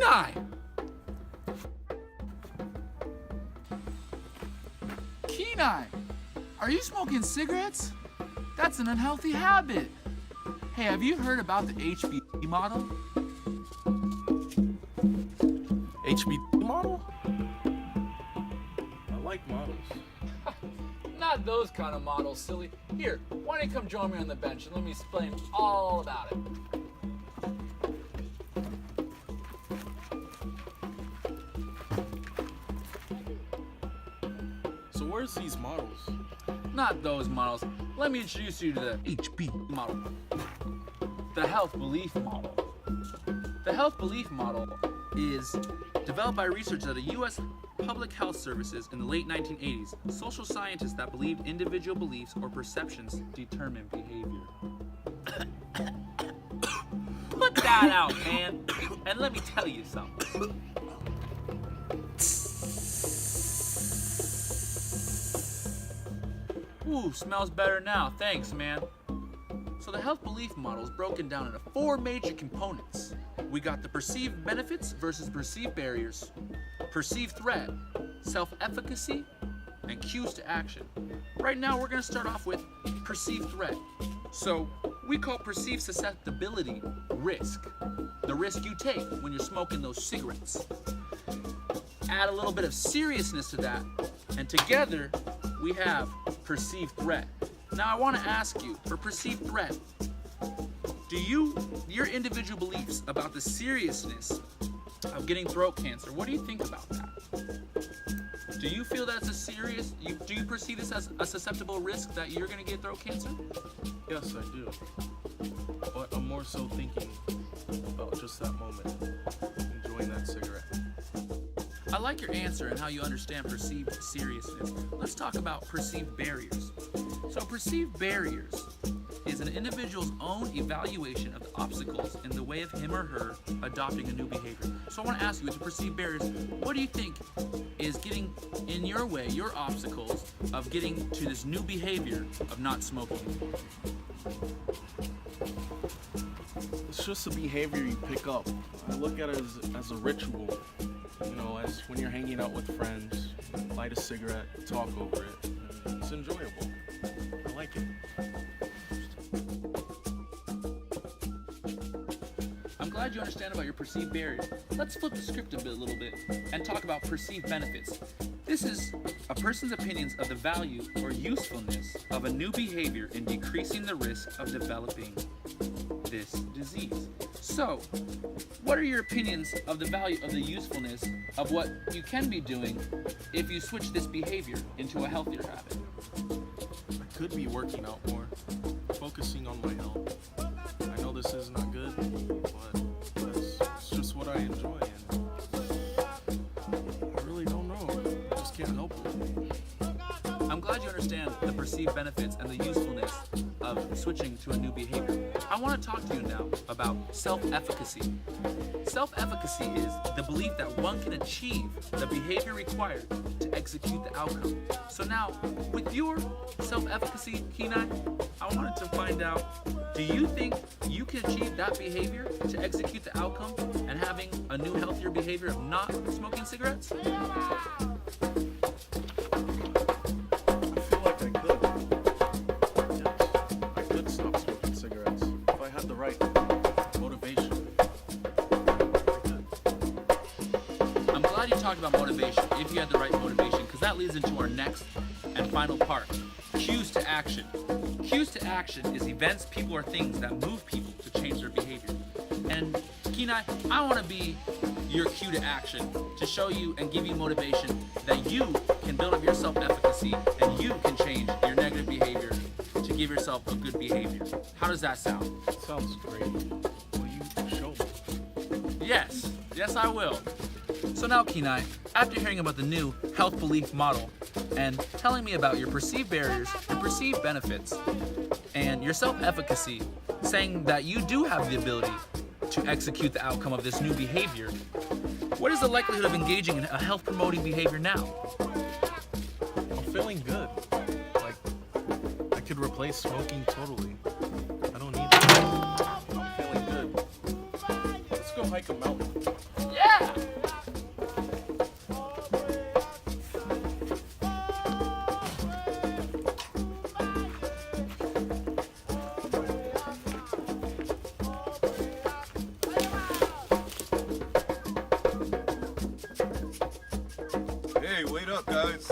Kenai! Kenai! Are you smoking cigarettes? That's an unhealthy habit. Hey, have you heard about the HB model? HB model? I like models. Not those kind of models, silly. Here, why don't you come join me on the bench and let me explain all about it. So where's these models? Not those models. Let me introduce you to the HB model. The health belief model. The health belief model is developed by researchers at the U.S. Public Health Services in the late 1980s. Social scientists that believed individual beliefs or perceptions determine behavior. Put that out, man, and let me tell you something. Ooh, smells better now. Thanks, man. So the health belief model is broken down into 4 major components. We got the perceived benefits versus perceived barriers, perceived threat, self-efficacy, and cues to action. Right now, we're going to start off with perceived threat. So we call perceived susceptibility risk. The risk you take when you're smoking those cigarettes. Add a little bit of seriousness to that, and together we have perceived threat. Now I want to ask you, for perceived threat, do your individual beliefs about the seriousness of getting throat cancer, what do you think about that? Do you feel that's a serious, do you perceive this as a susceptible risk that you're going to get throat cancer? Yes, I do. But I'm more so thinking about just that moment, enjoying that cigarette. I like your answer and how you understand perceived seriousness. Let's talk about perceived barriers. So perceived barriers is an individual's own evaluation of the obstacles in the way of him or her adopting a new behavior. So I want to ask you, with the perceived barriers, what do you think is getting in your way, your obstacles of getting to this new behavior of not smoking? It's just a behavior you pick up. I look at it as a ritual. You know, as when you're hanging out with friends, light a cigarette, talk over it. It's enjoyable. I like it. I'm glad you understand about your perceived barriers. Let's flip the script a little bit and talk about perceived benefits. This is a person's opinions of the value or usefulness of a new behavior in decreasing the risk of developing this disease. So, what are your opinions of the value of the usefulness of what you can be doing if you switch this behavior into a healthier habit? I could be working out more, focusing on my health. I know this is not good, but it's just what I enjoy, and I really don't know. I just can't help it. I'm glad you understand the perceived benefits and the usefulness of switching to a new behavior. I want to talk to you now about self-efficacy. Self-efficacy is the belief that one can achieve the behavior required to execute the outcome. So now, with your self-efficacy, Kenai, I wanted to find out, do you think you can achieve that behavior to execute the outcome and having a new, healthier behavior of not smoking cigarettes? About motivation, if you had the right motivation, because that leads into our next and final part, cues to action. Cues to action is events, people, or things that move people to change their behavior. And Kenai, I want to be your cue to action to show you and give you motivation that you can build up your self-efficacy and you can change your negative behavior to give yourself a good behavior. How does that sound? Sounds great. Will you show me? Yes, I will. So now, Kenai, after hearing about the new health belief model and telling me about your perceived barriers and perceived benefits and your self-efficacy, saying that you do have the ability to execute the outcome of this new behavior, what is the likelihood of engaging in a health-promoting behavior now? I'm feeling good. Like, I could replace smoking totally. I don't need that. I'm feeling good. Let's go hike a mountain. Yeah! Hey, wait up, guys.